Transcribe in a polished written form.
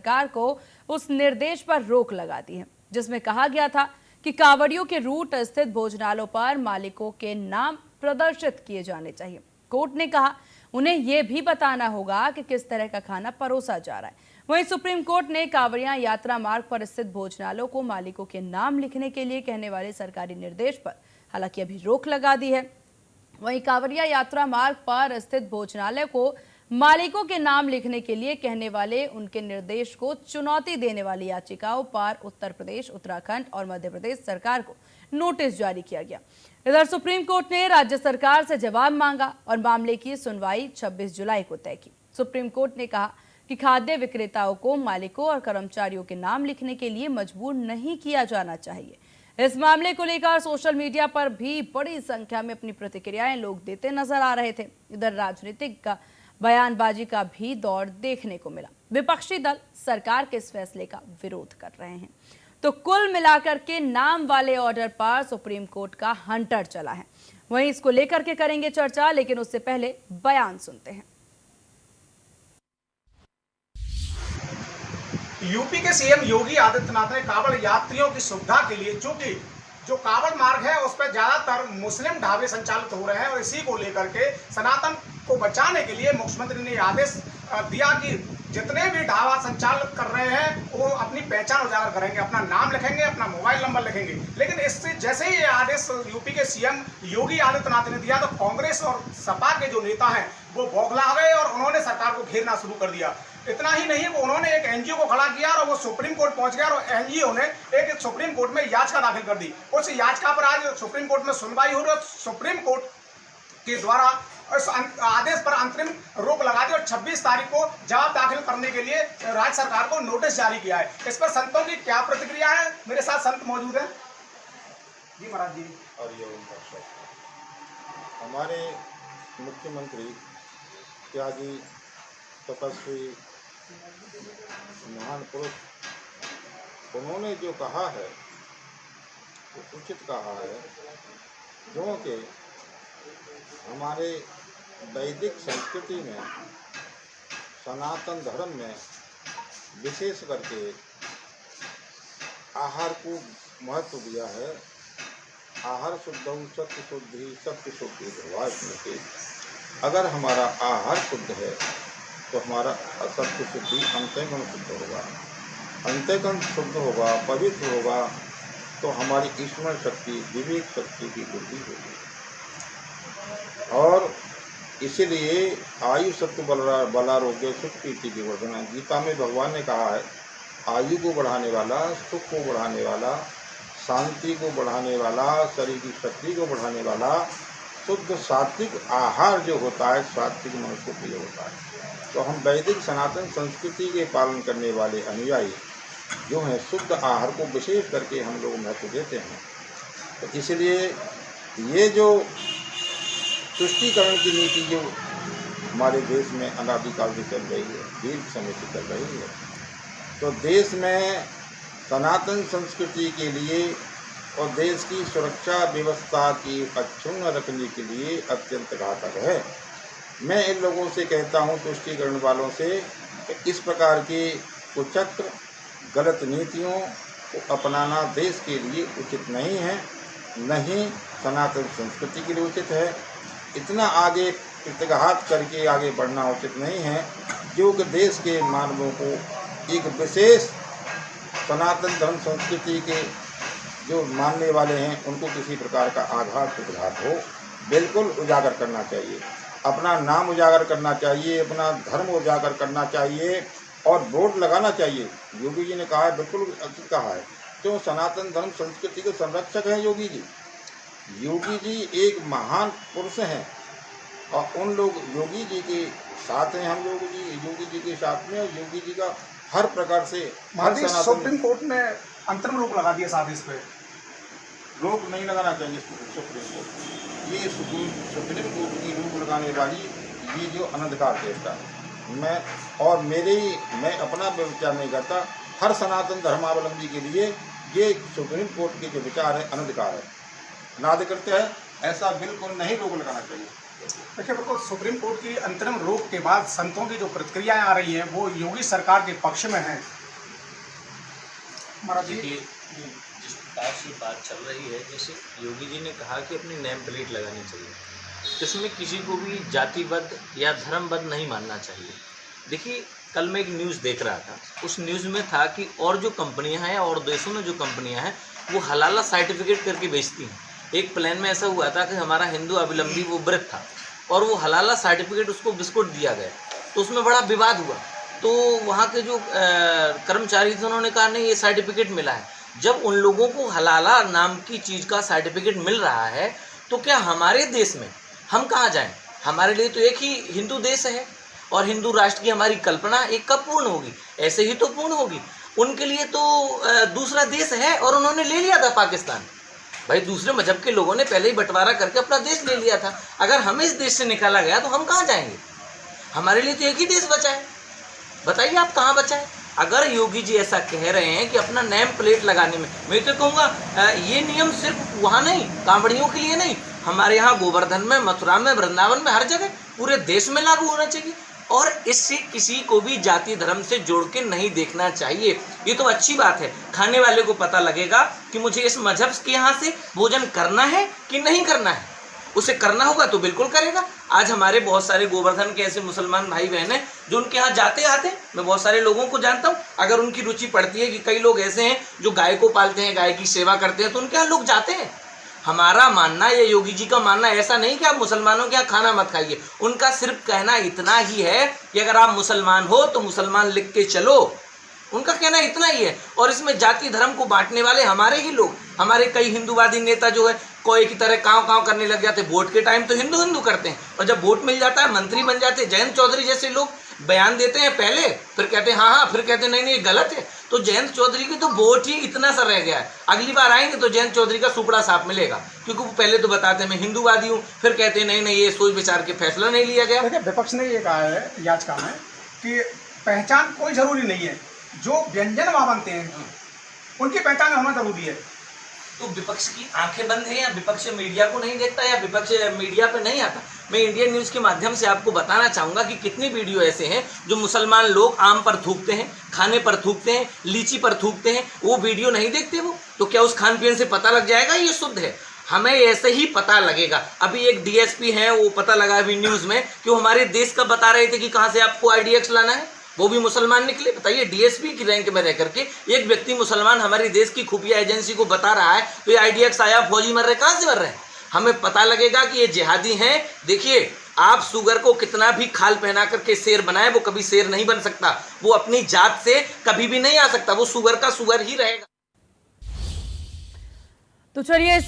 सरकार को उस निर्देश पर रोक लगा दी है जिसमें कहा गया था कि कांवड़ियों के रूट स्थित भोजनालयों पर मालिकों के नाम प्रदर्शित किए जाने चाहिए। कोर्ट ने कहा उन्हें यह भी बताना होगा कि किस तरह का खाना परोसा जा रहा है। वहीं सुप्रीम कोर्ट ने कांवड़िया यात्रा मार्ग पर स्थित भोजनालयों को मालिकों के नाम लिखने के लिए कहने वाले सरकारी निर्देश पर हालांकि अभी रोक लगा दी है। वहीं कांवड़िया यात्रा मार्ग पर स्थित भोजनालय को मालिकों के नाम लिखने के लिए कहने वाले उनके निर्देश को चुनौती देने वाली याचिकाओं पर उत्तर प्रदेश, उत्तराखंड और मध्य प्रदेश सरकार को नोटिस जारी किया गया। इधर सुप्रीम कोर्ट ने राज्य सरकार से जवाब मांगा और मामले की सुनवाई 26 जुलाई को तय की। सुप्रीम कोर्ट ने कहा कि खाद्य विक्रेताओं को मालिकों और कर्मचारियों के नाम लिखने के लिए मजबूर नहीं किया जाना चाहिए। इस मामले को लेकर सोशल मीडिया पर भी बड़ी संख्या में अपनी प्रतिक्रियाएं लोग देते नजर आ रहे थे। इधर राजनीतिक का बयानबाजी का भी दौर देखने को मिला। विपक्षी दल सरकार के इस फैसले का विरोध कर रहे हैं। तो कुल मिलाकर के नाम वाले ऑर्डर पर सुप्रीम कोर्ट का हंटर चला है। वहीं इसको लेकर के करेंगे चर्चा, लेकिन उससे पहले बयान सुनते हैं। यूपी के सीएम योगी आदित्यनाथ ने कांवड़ यात्रियों की सुविधा के लिए, चूंकि जो कांवड़ मार्ग है उस पर ज्यादातर मुस्लिम ढाबे संचालित हो रहे हैं और इसी को लेकर के सनातन को बचाने के लिए मुख्यमंत्री ने आदेश दिया कि जितने भी ढाबा संचालित कर रहे हैं वो अपनी पहचान उजागर करेंगे, अपना नाम लिखेंगे, अपना मोबाइल नंबर लिखेंगे। लेकिन इससे जैसे ही ये आदेश यूपी के सीएम योगी आदित्यनाथ ने दिया तो कांग्रेस और सपा के जो नेता हैं वो बौखला गए और उन्होंने सरकार को घेरना शुरू कर दिया। इतना ही नहीं, वो उन्होंने एक एनजीओ को खड़ा किया और वो सुप्रीम कोर्ट पहुंच गया और एनजीओ ने एक सुप्रीम कोर्ट में याचिका दाखिल कर दी। उस याचिका पर आज सुप्रीम कोर्ट में सुनवाई हो रही है। सुप्रीम कोर्ट के द्वारा इस आदेश पर अंतरिम रोक लगा दी और 26 तारीख को जवाब दाखिल करने के लिए राज्य सरकार को नोटिस जारी किया है। इस पर संतों की क्या प्रतिक्रिया है? मेरे साथ संत मौजूद है। जी महाराज जी। और ये हमारे मुख्यमंत्री त्यागी तपस्वी महान पुरुष, उन्होंने जो कहा है वो उचित कहा है, क्योंकि हमारे वैदिक संस्कृति में, सनातन धर्म में विशेष करके आहार को महत्व दिया है। आहार शुद्ध सत्य शुद्धि सत्य शुद्धि भगवान। अगर हमारा आहार शुद्ध है तो हमारा असत्य शुद्धि अंतःकरण शुद्ध होगा। अंतःकरण शुद्ध होगा, पवित्र होगा तो हमारी ईश्वर शक्ति, विवेक शक्ति की वृद्धि होगी। और इसीलिए आयु सत्य बलारोग्य सुख कीर्ति की वर्धना। गीता में भगवान ने कहा है आयु को बढ़ाने वाला, सुख को बढ़ाने वाला, शांति को बढ़ाने वाला, शरीर की शक्ति को बढ़ाने वाला शुद्ध सात्विक आहार जो होता है सात्विक मनुष्य को प्रिय होता है। तो हम वैदिक सनातन संस्कृति के पालन करने वाले अनुयायी जो हैं शुद्ध आहार को विशेष करके हम लोग महत्व देते हैं। तो इसलिए ये जो तुष्टीकरण की नीति जो हमारे देश में अनादिकाल से चल रही है, दीर्घ समय से चल रही है, तो देश में सनातन संस्कृति के लिए और देश की सुरक्षा व्यवस्था की अक्षुण्ण रखने के लिए अत्यंत घातक है। मैं इन लोगों से कहता हूं, तुष्टीकरण वालों से, कि इस प्रकार के कुचक्र गलत नीतियों को अपनाना देश के लिए उचित नहीं है, न ही सनातन संस्कृति के लिए उचित है। इतना आगे प्रतिघात करके आगे बढ़ना उचित नहीं है, जो कि देश के मानवों को एक विशेष सनातन धर्म संस्कृति के जो मानने वाले हैं उनको किसी प्रकार का आघात प्रतिघात हो, बिल्कुल उजागर करना चाहिए। अपना नाम उजागर करना चाहिए, अपना धर्म उजागर करना चाहिए और बोर्ड लगाना चाहिए। योगी जी ने कहा है, बिल्कुल उचित कहा है, क्यों सनातन धर्म संस्कृति के संरक्षक हैं योगी जी। योगी जी एक महान पुरुष हैं और उन लोग योगी जी के साथ हैं। हम लोग जी योगी जी के साथ में, और योगी जी का हर प्रकार से सुप्रीम कोर्ट ने अंतरिम रोक लगा दिया साथ इस पे। रोक नहीं लगाना चाहिए सुप्रीम कोर्ट। ये सुप्रीम कोर्ट की रोक लगाने वाली ये जो अनधिकार चेष्टा है, मैं अपना विचार नहीं करता। हर सनातन धर्मावलंबी के लिए ये सुप्रीम कोर्ट के जो विचार है अनधिकार है, अनाधिकृत है। ऐसा बिल्कुल नहीं रोक लगाना चाहिए। देखिए, बिल्कुल सुप्रीम कोर्ट की अंतरिम रोक के बाद संतों की जो प्रतिक्रियाएं आ रही हैं वो योगी सरकार के पक्ष में हैं। महाराज जी देखिए, जिस प्रकार से बात चल रही है, जैसे योगी जी ने कहा कि अपनी नेम प्लेट लगानी चाहिए, इसमें किसी को भी जातिबद्ध या धर्मबद्ध नहीं मानना चाहिए। देखिए, कल मैं एक न्यूज़ देख रहा था, उस न्यूज़ में था कि और जो कंपनियां हैं और देशों में जो कंपनियां हैं वो हलाला सर्टिफिकेट करके बेचती हैं। एक प्लान में ऐसा हुआ था कि हमारा हिंदू अवलंबी वो व्रत था और वो हलाला सर्टिफिकेट उसको बिस्कुट दिया गया, तो उसमें बड़ा विवाद हुआ। तो वहाँ के जो कर्मचारी थे उन्होंने कहा नहीं, ये सर्टिफिकेट मिला है। जब उन लोगों को हलाला नाम की चीज़ का सर्टिफिकेट मिल रहा है तो क्या हमारे देश में हम कहाँ जाएं? हमारे लिए तो एक ही हिंदू देश है और हिंदू राष्ट्र की हमारी कल्पना एक कब पूर्ण होगी? ऐसे ही तो पूर्ण होगी। उनके लिए तो दूसरा देश है और उन्होंने ले लिया था पाकिस्तान। भाई, दूसरे मजहब के लोगों ने पहले ही बंटवारा करके अपना देश ले लिया था। अगर हमें इस देश से निकाला गया तो हम कहाँ जाएंगे? हमारे लिए तो एक ही देश बचा है। बताइए आप कहाँ बचा है? अगर योगी जी ऐसा कह रहे हैं कि अपना नेम प्लेट लगाने में, मैं तो कहूँगा ये नियम सिर्फ वहाँ नहीं, कांवड़ियों के लिए नहीं, हमारे यहाँ गोवर्धन में, मथुरा में, वृंदावन में, हर जगह पूरे देश में लागू होना चाहिए। और इससे किसी को भी जाति धर्म से जोड़ के नहीं देखना चाहिए। ये तो अच्छी बात है, खाने वाले को पता लगेगा कि मुझे इस मजहब के यहाँ से भोजन करना है कि नहीं करना है। उसे करना होगा तो बिल्कुल करेगा। आज हमारे बहुत सारे गोवर्धन के ऐसे मुसलमान भाई बहन हैं जो उनके यहाँ जाते आते हैं। मैं बहुत सारे लोगों को जानता हूँ, अगर उनकी रुचि पड़ती है कि कई लोग ऐसे हैं जो गाय को पालते हैं, गाय की सेवा करते हैं, तो उनके यहाँ लोग जाते हैं। हमारा मानना या योगी जी का मानना ऐसा नहीं कि आप मुसलमानों के यहाँ खाना मत खाइए। उनका सिर्फ कहना इतना ही है कि अगर आप मुसलमान हो तो मुसलमान लिख के चलो। उनका कहना इतना ही है। और इसमें जाति धर्म को बांटने वाले हमारे ही लोग, हमारे कई हिंदूवादी नेता जो है कोई की तरह काँव करने लग जाते। वोट के टाइम तो हिंदू हिंदू करते हैं और जब वोट मिल जाता है, मंत्री बन जाते हैं। जयंत चौधरी जैसे लोग बयान देते हैं पहले, फिर कहते हैं हाँ, फिर कहते हैं नहीं ये गलत है। तो जयंत चौधरी की तो वोट ही इतना सा रह गया है। अगली बार आएंगे तो जयंत चौधरी का सुपड़ा साफ मिलेगा, क्योंकि वो पहले तो बताते हैं मैं हिंदूवादी हूँ, फिर कहते हैं नहीं ये सोच विचार के फैसला नहीं लिया गया। देखिए, विपक्ष ने ये कहा है याचिका में कि पहचान कोई जरूरी नहीं है, जो व्यंजन वहाँ बनते हैं उनकी पहचान होना जरूरी है। तो विपक्ष की आंखें बंद है या विपक्ष मीडिया को नहीं देखता या विपक्ष मीडिया पे नहीं आता? मैं इंडियन न्यूज़ के माध्यम से आपको बताना चाहूँगा कि कितनी वीडियो ऐसे हैं जो मुसलमान लोग आम पर थूकते हैं, खाने पर थूकते हैं, लीची पर थूकते हैं। वो वीडियो नहीं देखते वो, तो क्या उस खान पीन से पता लग जाएगा ये शुद्ध है? हमें ऐसे ही पता लगेगा। अभी एक डीएसपी है, वो पता लगा अभी न्यूज़ में कि वो हमारे देश का बता रहे थे कि कहाँ से आपको IDX लाना है, वो भी मुसलमान निकले। बताइए, डीएसपी की रैंक में रह करके एक व्यक्ति मुसलमान हमारे देश की खुफिया एजेंसी को बता रहा है तो ये IDX आया, फौजी मर रहे, कहाँ से मर रहे हैं? हमें पता लगेगा कि ये जिहादी हैं। देखिए, आप सुगर को कितना भी खाल पहना करके शेर बनाए, वो कभी शेर नहीं बन सकता। वो अपनी जात से कभी भी नहीं आ सकता, वो सुगर का सुगर ही रहेगा। तो चलिए इसी